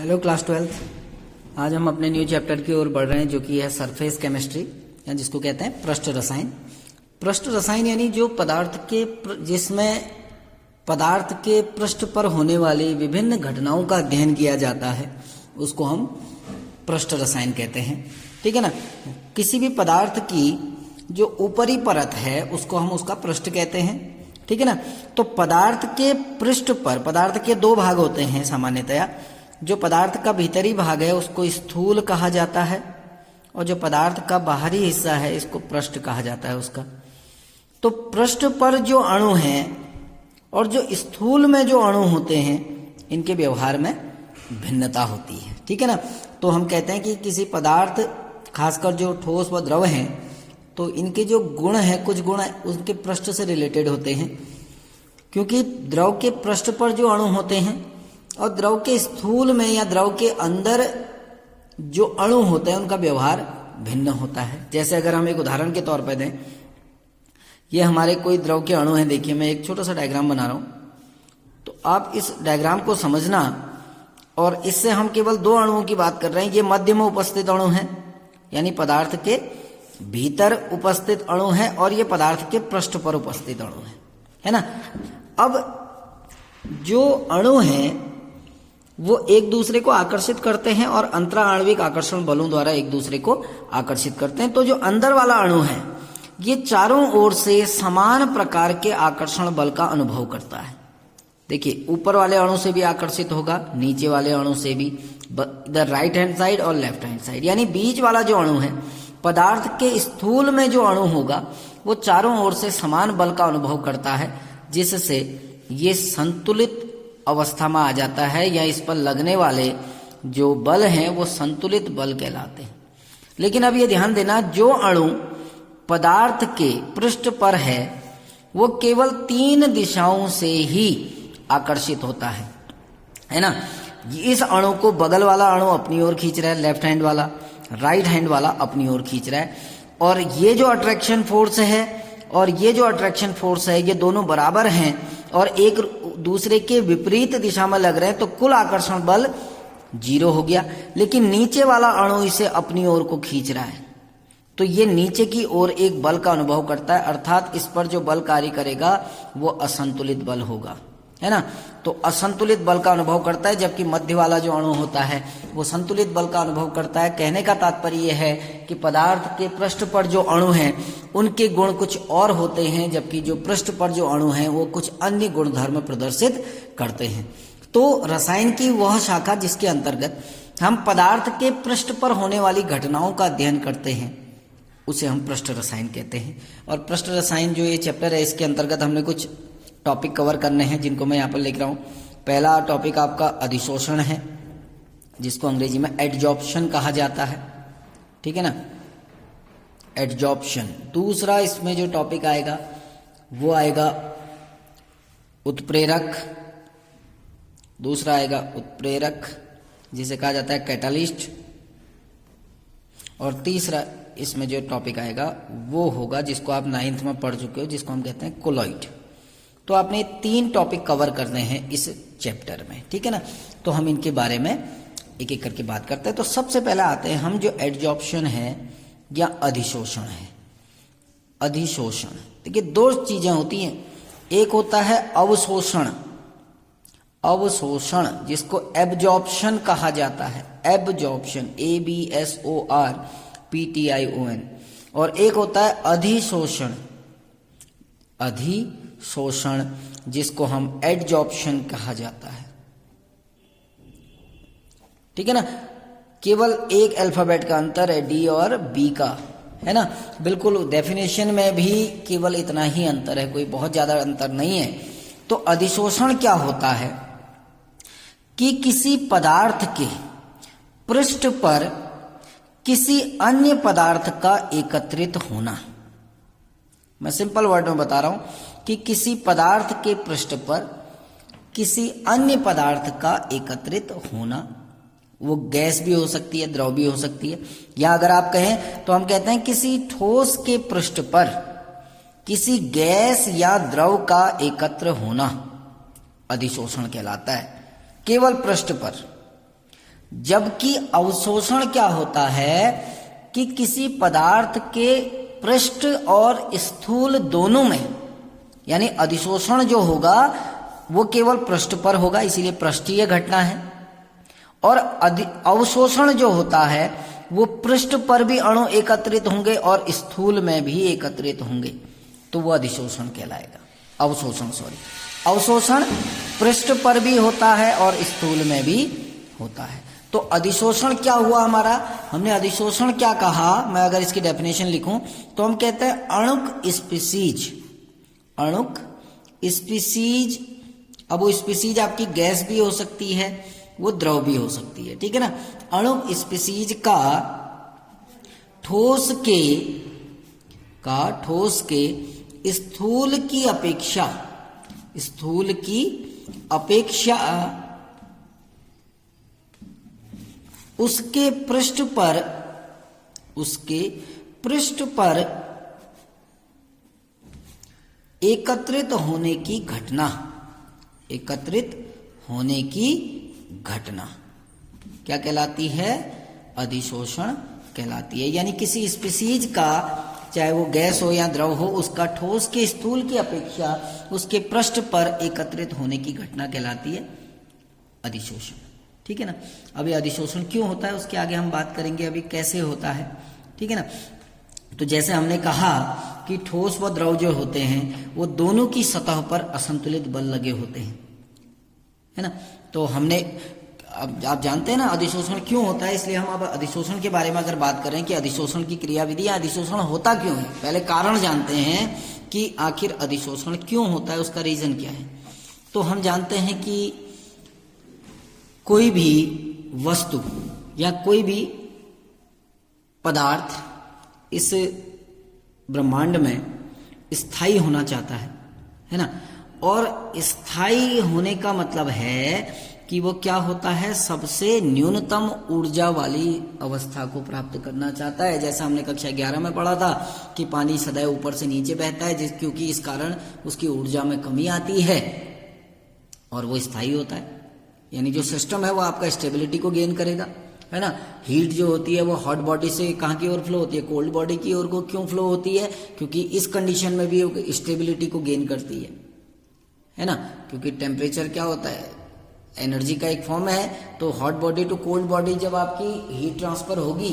Hello class 12। आज हम अपने न्यू चैप्टर की ओर बढ़ रहे हैं जो कि है सरफेस केमिस्ट्री या जिसको कहते हैं पृष्ठ रसायन। पृष्ठ रसायन यानी जो जिसमें पदार्थ के पृष्ठ पर होने वाली विभिन्न घटनाओं का अध्ययन किया जाता है उसको हम पृष्ठ रसायन कहते हैं। ठीक है ना। किसी भी पदार्थ की जो ऊपरी परत है उसको हम उसका पृष्ठ कहते हैं। ठीक है ना। तो पदार्थ के पृष्ठ पर पदार्थ के दो भाग होते हैं सामान्यतया। जो पदार्थ का भीतरी भाग है उसको स्थूल कहा जाता है और जो पदार्थ का बाहरी हिस्सा है इसको पृष्ठ कहा जाता है उसका। तो पृष्ठ पर जो अणु हैं और जो स्थूल में जो अणु होते हैं इनके व्यवहार में भिन्नता होती है। ठीक है ना। तो हम कहते हैं कि किसी पदार्थ खासकर जो ठोस व द्रव हैं तो इनके जो गुण हैं कुछ गुण उनके पृष्ठ से रिलेटेड होते हैं, क्योंकि द्रव के पृष्ठ पर जो अणु होते हैं और द्रव के स्थूल में या द्रव के अंदर जो अणु होते हैं उनका व्यवहार भिन्न होता है। जैसे अगर हम एक उदाहरण के तौर पर दें, ये हमारे कोई द्रव के अणु हैं। देखिए मैं एक छोटा सा डायग्राम बना रहा हूं, तो आप इस डायग्राम को समझना। और इससे हम केवल दो अणुओं की बात कर रहे हैं। ये मध्य में उपस्थित अणु हैं यानी पदार्थ के भीतर उपस्थित अणु है और ये पदार्थ के पृष्ठ पर उपस्थित अणु है ना। अब जो अणु हैं वो एक दूसरे को आकर्षित करते हैं और अंतरा आणविक आकर्षण बलों द्वारा एक दूसरे को आकर्षित करते हैं। तो जो अंदर वाला अणु है ये चारों ओर से समान प्रकार के आकर्षण बल का अनुभव करता है। देखिए ऊपर वाले अणु से भी आकर्षित होगा, नीचे वाले अणु से भी, इधर राइट हैंड साइड और लेफ्ट हैंड साइड। यानी बीच वाला जो अणु है पदार्थ के स्थूल में जो अणु होगा वो चारों ओर से समान बल का अनुभव करता है, जिससे ये संतुलित अवस्था में आ जाता है या इस पर लगने वाले जो बल हैं वो संतुलित बल कहलाते हैं। लेकिन अब ये ध्यान देना, जो अणु पदार्थ के पृष्ठ पर है वो केवल 3 दिशाओं से ही आकर्षित होता है ना। इस अणु को बगल वाला अणु अपनी ओर खींच रहा है, लेफ्ट हैंड वाला, राइट हैंड वाला अपनी ओर खींच रहा है। और ये जो अट्रैक्शन फोर्स है और ये जो अट्रैक्शन फोर्स है ये दोनों बराबर हैं और एक दूसरे के विपरीत दिशा में लग रहे हैं, तो कुल आकर्षण बल 0 हो गया। लेकिन नीचे वाला अणु इसे अपनी ओर को खींच रहा है तो ये नीचे की ओर एक बल का अनुभव करता है, अर्थात इस पर जो बल कार्य करेगा वो असंतुलित बल होगा, है ना। तो असंतुलित बल का अनुभव करता है, जबकि मध्य वाला जो अणु होता है वो संतुलित बल का अनुभव करता है। कहने का तात्पर्य यह है कि पदार्थ के पृष्ठ पर जो अणु हैं उनके गुण कुछ और होते हैं, जबकि जो पृष्ठ पर जो अणु हैं वो कुछ अन्य गुणधर्म प्रदर्शित करते हैं। तो रसायन की वह शाखा जिसके अंतर्गत हम पदार्थ के पृष्ठ पर होने वाली घटनाओं का अध्ययन करते हैं उसे हम पृष्ठ रसायन कहते हैं। और पृष्ठ रसायन जो ये चैप्टर है इसके अंतर्गत हमने कुछ टॉपिक कवर करने हैं जिनको मैं यहाँ पर लिख रहा हूँ। पहला टॉपिक आपका अधिशोषण है जिसको अंग्रेजी में एडजॉर्प्शन कहा जाता है। ठीक है ना, एडजॉर्प्शन। दूसरा इसमें जो टॉपिक आएगा वो आएगा उत्प्रेरक। दूसरा आएगा उत्प्रेरक जिसे कहा जाता है कैटालिस्ट। और तीसरा इसमें जो टॉपिक आएगा वो होगा जिसको आप 9th में पढ़ चुके हो, जिसको हम कहते हैं कोलॉइड। तो आपने 3 टॉपिक कवर करने हैं इस चैप्टर में। ठीक है ना। तो हम इनके बारे में एक एक करके बात करते हैं। तो सबसे पहले आते हैं हम जो एडजॉर्प्शन है या अधिशोषण है। अधिशोषण, देखिए 2 चीजें होती हैं। एक होता है अवशोषण, अवशोषण जिसको एब्जॉर्प्शन कहा जाता है, एब्जॉर्प्शन, ABSORPTION। और एक होता है अधिशोषण, अधिशोषण जिसको हम एडजॉर्प्शन कहा जाता है। ठीक है ना। केवल एक अल्फाबेट का अंतर है, डी और बी का, है ना। बिल्कुल डेफिनेशन में भी केवल इतना ही अंतर है, कोई बहुत ज्यादा अंतर नहीं है। तो अधिशोषण क्या होता है कि किसी पदार्थ के पृष्ठ पर किसी अन्य पदार्थ का एकत्रित होना। मैं सिंपल वर्ड में बता रहा हूं कि किसी पदार्थ के पृष्ठ पर किसी अन्य पदार्थ का एकत्रित होना। वो गैस भी हो सकती है, द्रव भी हो सकती है, या अगर आप कहें तो हम कहते हैं किसी ठोस के पृष्ठ पर किसी गैस या द्रव का एकत्र होना अधिशोषण कहलाता है, केवल पृष्ठ पर। जबकि अवशोषण क्या होता है कि किसी पदार्थ के पृष्ठ और स्थूल दोनों में, यानी अधिशोषण जो होगा वो केवल पृष्ठ पर होगा, इसीलिए पृष्ठीय घटना है। और अवशोषण जो होता है वो पृष्ठ पर भी अणु एकत्रित होंगे और स्थूल में भी एकत्रित होंगे, तो वो अधिशोषण कहलाएगा। अवशोषण पृष्ठ पर भी होता है और स्थूल में भी होता है। तो अधिशोषण क्या हुआ हमारा, हमने अधिशोषण क्या कहा, मैं अगर इसकी डेफिनेशन लिखूं तो हम कहते हैं अणुक स्पीसीज। अब वो स्पीसीज आपकी गैस भी हो सकती है, वो द्रव भी हो सकती है, ठीक है ना। अणुक स्पीसीज का ठोस के स्थूल की अपेक्षा उसके पृष्ठ पर एकत्रित होने की घटना क्या कहलाती है, अधिशोषण कहलाती है। यानी किसी स्पीसीज का, चाहे वो गैस हो या द्रव हो, उसका ठोस के स्थूल की अपेक्षा उसके पृष्ठ पर एकत्रित होने की घटना कहलाती है अधिशोषण, ठीक है ना। अभी अधिशोषण क्यों होता है उसके आगे हम बात करेंगे, अभी कैसे होता है, ठीक है ना। तो जैसे हमने कहा कि ठोस व द्रव जो होते हैं वो दोनों की सतह पर असंतुलित बल लगे होते हैं, है ना। तो हमने, अब आप जानते हैं ना अधिशोषण क्यों होता है, इसलिए हम अब अधिशोषण के बारे में अगर बात करें कि अधिशोषण की क्रियाविधि या अधिशोषण होता क्यों है, पहले कारण जानते हैं कि आखिर अधिशोषण क्यों होता है, उसका रीजन क्या है। तो हम जानते हैं कि कोई भी वस्तु या कोई भी पदार्थ इस ब्रह्मांड में स्थायी होना चाहता है ना। और स्थायी होने का मतलब है कि वो क्या होता है, सबसे न्यूनतम ऊर्जा वाली अवस्था को प्राप्त करना चाहता है। जैसा हमने कक्षा 11 में पढ़ा था कि पानी सदैव ऊपर से नीचे बहता है, क्योंकि इस कारण उसकी ऊर्जा में कमी आती है और वो स्थायी होता है। यानी जो सिस्टम है वो आपका स्टेबिलिटी को गेन करेगा, है ना। हीट जो होती है वो हॉट बॉडी से कहाँ की ओर फ्लो होती है, कोल्ड बॉडी की ओर को क्यों फ्लो होती है, क्योंकि इस कंडीशन में भी स्टेबिलिटी को गेन करती है ना। क्योंकि टेम्परेचर क्या होता है, एनर्जी का एक फॉर्म है। तो hot body to cold body जब आपकी हीट ट्रांसफर होगी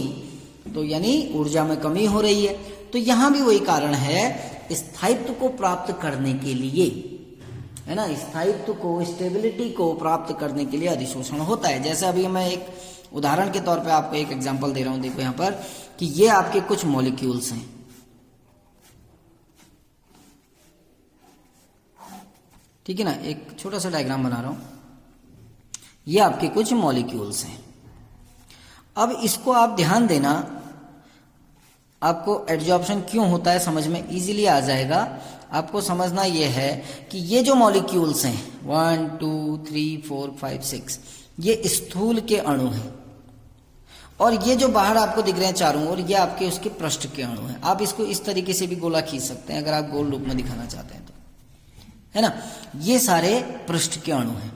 तो यानी ऊर्जा में कमी हो रही है। तो यहां भी वही कारण है, स्थायित्व को प्राप्त करने के लिए, है ना, स्थायित्व को, स्टेबिलिटी को प्राप्त करने के लिए अधिशोषण होता है। जैसे अभी मैं एक उदाहरण के तौर पे आपको एक एग्जांपल दे रहा हूं, देखो यहां पर कि ये आपके कुछ मॉलिक्यूल्स हैं, ठीक है ना। एक छोटा सा डायग्राम बना रहा हूं, ये आपके कुछ मॉलिक्यूल्स हैं। अब इसको आप ध्यान देना, आपको एडजॉर्प्शन क्यों होता है समझ में इजीली आ जाएगा। आपको समझना यह है कि ये जो मॉलिक्यूल्स हैं 1 2 3 4 5 6, ये स्थूल के अणु हैं। और ये जो बाहर आपको दिख रहे हैं चारों ओर, ये आपके उसके पृष्ठ के अणु हैं। आप इसको इस तरीके से भी गोला खींच सकते हैं अगर आप गोल रूप में दिखाना चाहते हैं तो, है ना। ये सारे पृष्ठ के अणु हैं।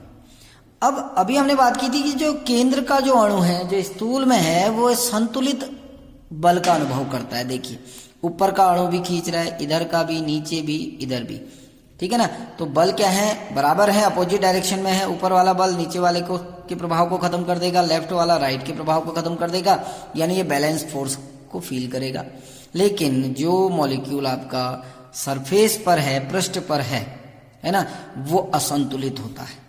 अब अभी हमने बात की थी कि जो केंद्र का जो अणु है, जो स्थूल में है, वो संतुलित बल का अनुभव करता है। देखिए ऊपर का अणु भी खींच रहा है, इधर का भी, नीचे भी, इधर भी, ठीक है ना। तो बल क्या है, बराबर है, अपोजिट डायरेक्शन में है। ऊपर वाला बल नीचे वाले को के प्रभाव को खत्म कर देगा, लेफ्ट वाला राइट के प्रभाव को खत्म कर देगा, यानी ये बैलेंस फोर्स को फील करेगा। लेकिन जो मॉलिक्यूल आपका सरफेस पर है, पृष्ठ पर है ना, वो असंतुलित होता है।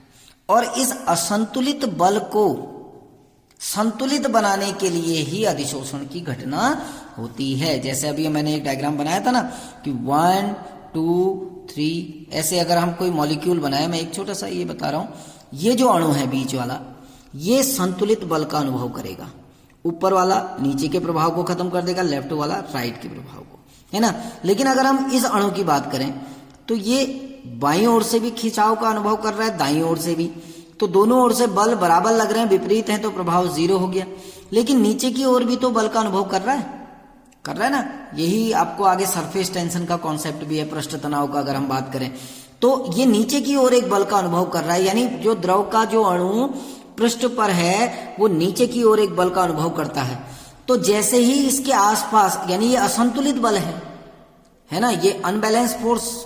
और इस असंतुलित बल को संतुलित बनाने के लिए ही अधिशोषण की घटना होती है। जैसे अभी मैंने एक डायग्राम बनाया था ना कि 1 2 3, ऐसे अगर हम कोई मॉलिक्यूल बनाए, मैं एक छोटा सा ये बता रहा हूं, ये जो अणु है बीच वाला, ये संतुलित बल का अनुभव करेगा। ऊपर वाला नीचे के प्रभाव को खत्म कर देगा, लेफ्ट वाला राइट के प्रभाव को, है ना। लेकिन अगर हम इस अणु की बात करें तो ये बाईं ओर से भी खिंचाव का अनुभव कर रहा है, दाईं ओर से भी, तो दोनों ओर से बल बराबर लग रहे हैं, विपरीत हैं, तो प्रभाव 0 हो गया। लेकिन नीचे की ओर भी तो बल का अनुभव कर रहा है ना। यही आपको आगे सरफेस टेंशन का कॉन्सेप्ट भी है, पृष्ठ तनाव का अगर हम बात करें तो ये नीचे की ओर एक बल का अनुभव कर रहा है। यानी जो द्रव का जो अणु पृष्ठ पर है वो नीचे की ओर एक बल का अनुभव करता है। तो जैसे ही इसके आसपास, यानी ये असंतुलित बल है ना, ये अनबैलेंस फोर्स,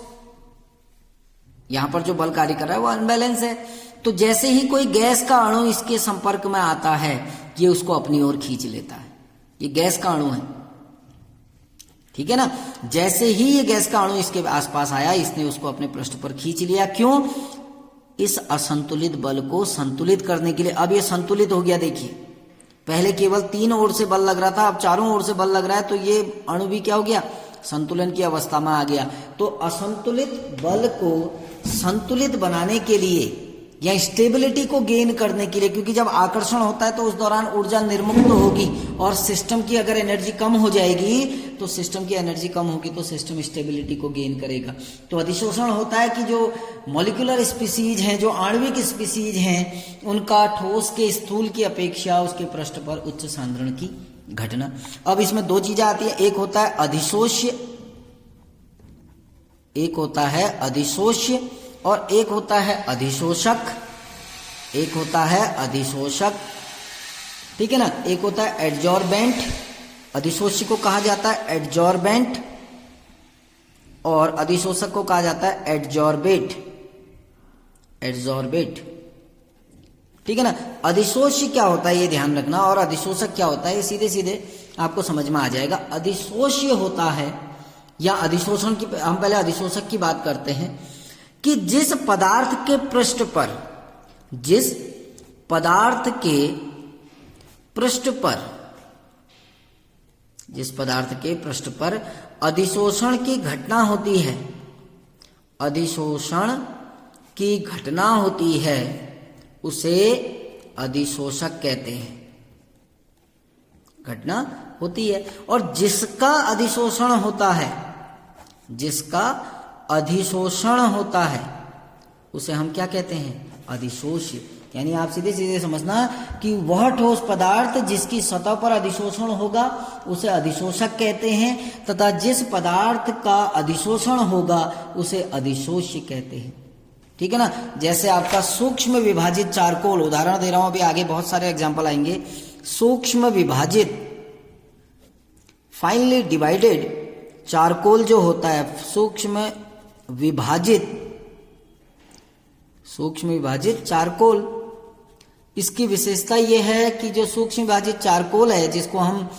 यहां पर जो बल कार्य कर रहा है वो अनबैलेंस है। तो जैसे ही कोई गैस का अणु इसके संपर्क में आता है, ये उसको अपनी ओर खींच लेता है। ये गैस का अणु है, ठीक है ना। जैसे ही ये गैस का अणु इसके आसपास आया, इसने उसको अपने पृष्ठ पर खींच लिया। क्यों? इस असंतुलित बल को संतुलित करने के लिए। अब ये संतुलित हो गया। देखिए, पहले केवल 3 ओर से बल लग रहा था, अब 4 ओर से बल लग रहा है। तो ये अणु भी क्या हो गया? संतुलन की अवस्था में आ गया। तो असंतुलित बल को संतुलित बनाने के लिए या स्टेबिलिटी को गेन करने के लिए, क्योंकि जब आकर्षण होता है तो उस दौरान ऊर्जा निर्मुक्त होगी, और सिस्टम की अगर एनर्जी कम हो जाएगी तो सिस्टम की एनर्जी कम होगी तो सिस्टम स्टेबिलिटी को गेन करेगा। तो अधिशोषण होता है कि जो मॉलिक्यूलर स्पीसीज हैं, जो आणविक स्पीसीज हैं, उनका ठोस के स्थूल की अपेक्षा उसके पृष्ठ पर उच्च सांद्रण की घटना। अब इसमें 2 चीजें आती है, एक होता है अधिशोष्य, एक होता है अधिशोष्य और एक होता है अधिशोषक। एक होता है अधिशोषक, ठीक है ना। एक होता है एडजॉर्बेंट, अधिशोष्य को कहा जाता है एडजॉर्बेंट, और अधिशोषक को कहा जाता है एडजॉर्बेट। एडजॉर्बेट, ठीक है ना। अधिशोष्य क्या होता है ये ध्यान रखना, और अधिशोषक क्या होता है ये सीधे सीधे आपको समझ में आ जाएगा। अधिशोष्य होता है या अधिशोषण की, हम पहले अधिशोषक की बात करते हैं, कि जिस पदार्थ के पृष्ठ पर, जिस पदार्थ के पृष्ठ पर, जिस पदार्थ के पृष्ठ पर अधिशोषण की घटना होती है, अधिशोषण की घटना होती है, उसे अधिशोषक कहते हैं। घटना होती है, और जिसका अधिशोषण होता है, जिसका अधिशोषण होता है, उसे हम क्या कहते हैं? अधिशोष्य। यानी आप सीधे सीधे समझना कि वह ठोस पदार्थ जिसकी सतह पर अधिशोषण होगा उसे अधिशोषक कहते हैं, तथा जिस पदार्थ का अधिशोषण होगा उसे अधिशोष्य कहते हैं, ठीक है ना। जैसे आपका सूक्ष्म विभाजित चारकोल, उदाहरण दे रहा हूं, अभी आगे बहुत सारे एग्जाम्पल आएंगे। सूक्ष्म विभाजित, फाइनली डिवाइडेड चारकोल जो होता है, सूक्ष्म विभाजित चारकोल, इसकी विशेषता यह है कि जो सूक्ष्म विभाजित चारकोल है, जिसको हम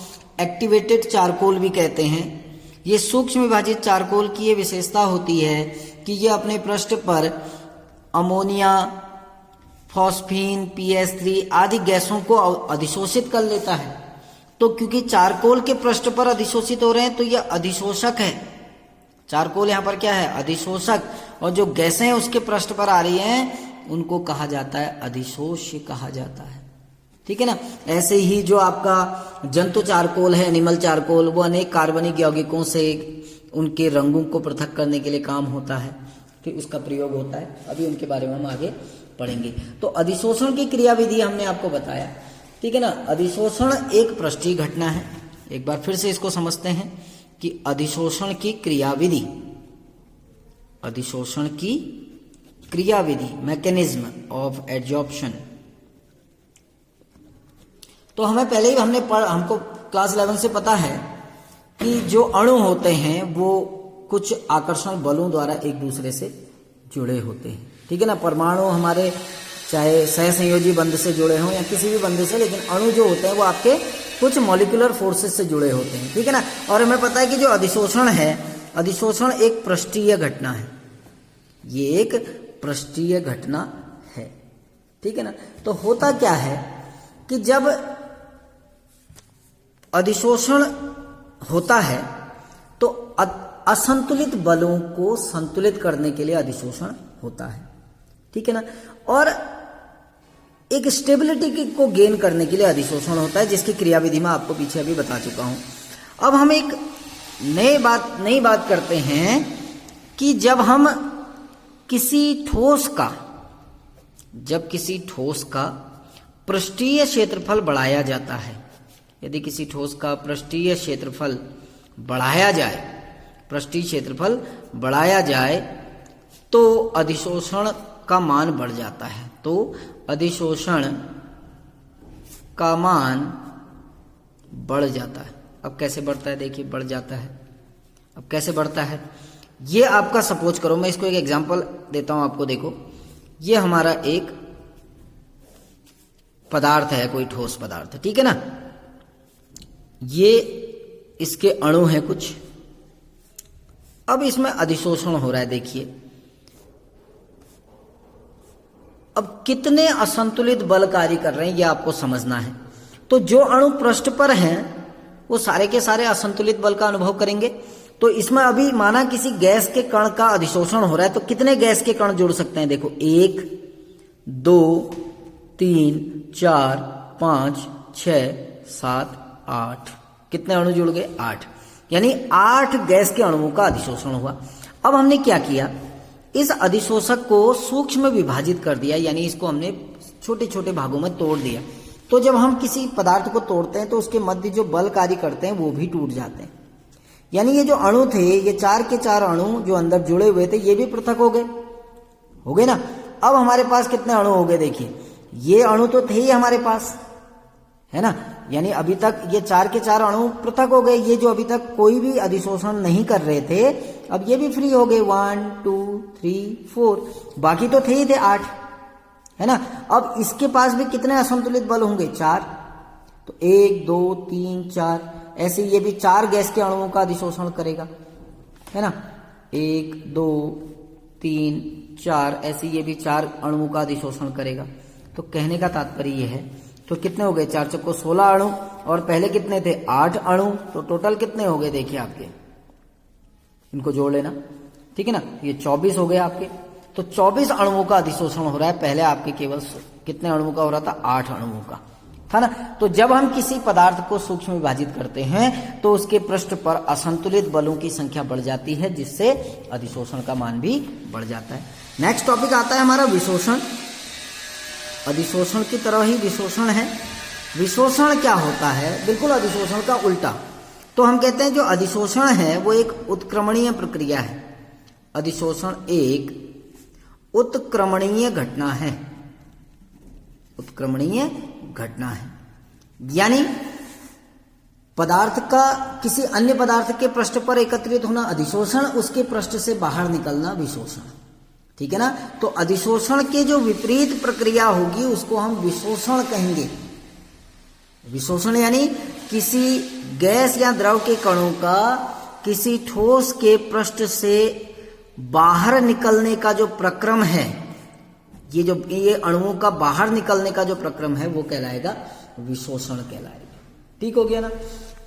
एक्टिवेटेड चारकोल भी कहते हैं, ये सूक्ष्म विभाजित चारकोल की ये विशेषता होती है कि ये अपने पृष्ठ पर अमोनिया, फॉस्फीन, PS3 आदि गैसों को अधिशोषित कर लेता है। तो क्योंकि चारकोल के पृष्ठ पर अधिशोषित हो रहे हैं तो यह अधिशोषक है। चारकोल यहाँ पर क्या है? अधिशोषक। और जो गैसें उसके पृष्ठ पर आ रही हैं उनको कहा जाता है अधिशोष्य कहा जाता है, ठीक है ना। ऐसे ही जो आपका जंतु चारकोल है, एनिमल चारकोल, वो अनेक कार्बनिक यौगिकों से उनके रंगों को पृथक करने के लिए काम होता है, कि उसका प्रयोग होता है। अभी उनके बारे में हम आगे पढ़ेंगे। तो अधिशोषण की क्रियाविधि हमने आपको बताया, ठीक है ना। अधिशोषण एक पृष्ठीय घटना है। एक बार फिर से इसको समझते हैं कि अधिशोषण की क्रियाविधि, अधिशोषण की क्रियाविधि, मैकेनिज्म ऑफ एडजॉर्प्शन। तो हमें पहले ही हमको क्लास 11 से पता है कि जो अणु होते हैं वो कुछ आकर्षण बलों द्वारा एक दूसरे से जुड़े होते हैं, ठीक है ना। परमाणु हमारे चाहे सहसंयोजी बंध से जुड़े हों या किसी भी बंध से, लेकिन अणु जो होते हैं वो आपके कुछ मॉलिक्यूलर फोर्सेस से जुड़े होते हैं, ठीक है ना। और हमें पता है कि जो अधिशोषण है, अधिशोषण एक पृष्ठीय घटना है। ये एक पृष्ठीय घटना है, ठीक है ना। तो होता क्या है कि जब अधिशोषण होता है तो असंतुलित बलों को संतुलित करने के लिए अधिशोषण होता है, ठीक है ना। और एक स्टेबिलिटी को गेन करने के लिए अधिशोषण होता है, जिसकी क्रियाविधि में आपको पीछे अभी बता चुका हूं। अब हम एक नई बात करते हैं कि जब किसी ठोस का पृष्ठीय क्षेत्रफल बढ़ाया जाता है, यदि किसी ठोस का पृष्ठीय क्षेत्रफल बढ़ाया जाए तो अधिशोषण का मान बढ़ जाता है। तो अधिशोषण का मान बढ़ जाता है। अब कैसे बढ़ता है, देखिए बढ़ जाता है। अब कैसे बढ़ता है, ये आपका सपोज करो, मैं इसको एक एग्जांपल देता हूं आपको। देखो ये हमारा एक पदार्थ है, कोई ठोस पदार्थ, ठीक है ना। ये इसके अणु हैं कुछ। अब इसमें अधिशोषण हो रहा है, देखिए अब कितने असंतुलित बल कार्य कर रहे हैं ये आपको समझना है। तो जो अणु पृष्ठ पर हैं वो सारे के सारे असंतुलित बल का अनुभव करेंगे। तो इसमें अभी माना किसी गैस के कण का अधिशोषण हो रहा है, तो कितने गैस के कण जुड़ सकते हैं, देखो 1 2 3 4 5 6 7 8, कितने अणु जुड़ गए, 8, यानी 8 गैस के अणुओं का अधिशोषण हुआ। अब हमने क्या किया, इस अधिशोषक को सूक्ष्म विभाजित कर दिया, यानी इसको हमने छोटे छोटे भागों में तोड़ दिया। तो जब हम किसी पदार्थ को तोड़ते हैं तो उसके मध्य जो बल कार्य करते हैं वो भी टूट जाते हैं। यानी ये जो अणु थे, ये 4 के 4 अणु जो अंदर जुड़े हुए थे, ये भी पृथक हो गए ना। अब हमारे पास कितने अणु हो गए, देखिए ये अणु तो थे ही हमारे पास, है ना। यानी अभी तक ये 4 के 4 अणु पृथक हो गए। ये जो अभी तक कोई भी अधिशोषण नहीं कर रहे थे, अब ये भी फ्री हो गए, 1 2 3 4, बाकी तो थे ही थे 8, है ना। अब इसके पास भी कितने असंतुलित बल होंगे, 4। तो 1 2 3 4, ऐसे ये भी 4 गैस के अणुओं का अधिशोषण करेगा, है ना। 1 2 3 4, ऐसे ये भी 4 अणुओं का अधिशोषण करेगा। तो कहने का तात्पर्य ये है, तो कितने हो गए, 4 चौको 16 अणु, और पहले कितने थे, 8 अणु। तो टोटल कितने हो गए, देखिए आपके, इनको जोड़ लेना, ठीक है ना। ये 24 हो गए आपके। तो 24 अणुओं का अधिशोषण हो रहा है, पहले आपके केवल कितने अणुओं का हो रहा था, 8 अणुओं का था ना। तो जब हम किसी पदार्थ को सूक्ष्म विभाजित करते हैं तो उसके पृष्ठ पर असंतुलित बलों की संख्या बढ़ जाती है, जिससे अधिशोषण का मान भी बढ़ जाता है। नेक्स्ट टॉपिक आता है हमारा विशोषण। अधिशोषण की तरह ही विशोषण है। विशोषण क्या होता है, बिल्कुल अधिशोषण का उल्टा। तो हम कहते हैं जो अधिशोषण है वो एक उत्क्रमणीय प्रक्रिया है। अधिशोषण एक उत्क्रमणीय घटना है, उत्क्रमणीय घटना है। यानी पदार्थ का किसी अन्य पदार्थ के पृष्ठ पर एकत्रित होना अधिशोषण, उसके पृष्ठ से बाहर निकलना विशोषण, ठीक है ना। तो अधिशोषण के जो विपरीत प्रक्रिया होगी उसको हम विशोषण कहेंगे। विशोषण यानी किसी गैस या द्रव के कणों का किसी ठोस के पृष्ठ से बाहर निकलने का जो प्रक्रम है, ये अणुओं का बाहर निकलने का जो प्रक्रम है वो कहलाएगा विशोषण कहलाएगा। ठीक हो गया ना।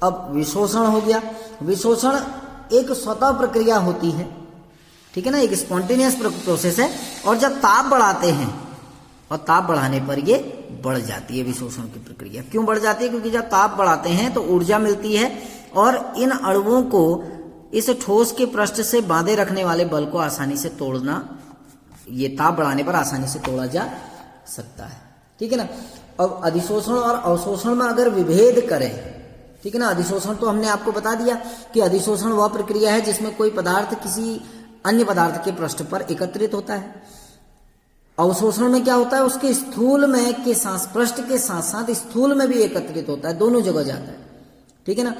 अब विशोषण हो गया। विशोषण एक स्वतः प्रक्रिया होती है, ठीक है ना, एक स्पॉन्टेनियस प्रोसेस है। और जब ताप बढ़ाते हैं और ताप बढ़ाने पर ये बढ़ जाती है विशोषण की प्रक्रिया। क्यों बढ़ जाती है? क्योंकि जब ताप बढ़ाते हैं तो ऊर्जा मिलती है और इन अणुओं को इस ठोस के पृष्ठ से बांधे रखने वाले बल को आसानी से तोड़ना, ये ताप बढ़ाने पर आसानी से तोड़ा जा सकता है, ठीक है ना। अब अधिशोषण और अवशोषण में अगर विभेद करें, ठीक है ना, अधिशोषण तो हमने आपको बता दिया कि अधिशोषण वह प्रक्रिया है जिसमें कोई पदार्थ किसी अन्य पदार्थ के पृष्ठ पर एकत्रित होता है। अवशोषण में क्या होता है, उसके स्थूल में के साथ, पृष्ठ के साथ साथ स्थूल में भी एकत्रित होता है, दोनों जगह जाता है, ठीक है ना।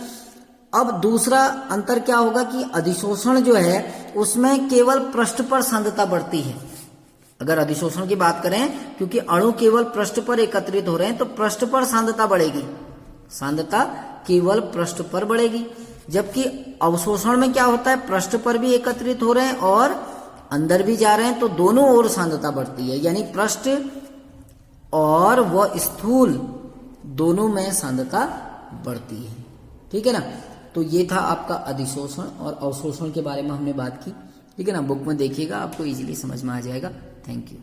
अब दूसरा अंतर क्या होगा कि अधिशोषण जो है उसमें केवल पृष्ठ पर सांद्रता बढ़ती है। अगर अधिशोषण की बात करें, क्योंकि अणु केवल पृष्ठ पर एकत्रित हो रहे हैं तो पृष्ठ पर सांद्रता बढ़ेगी, सांद्रता केवल पृष्ठ पर बढ़ेगी। जबकि अवशोषण में क्या होता है, पृष्ठ पर भी एकत्रित हो रहे हैं और अंदर भी जा रहे हैं, तो दोनों ओर सांद्रता बढ़ती है, यानी पृष्ठ और वह स्थूल दोनों में सांद्रता बढ़ती है, ठीक है ना। तो ये था आपका अधिशोषण और अवशोषण के बारे में हमने बात की, ठीक है ना। बुक में देखिएगा, आपको इजीली समझ में आ जाएगा। Thank you.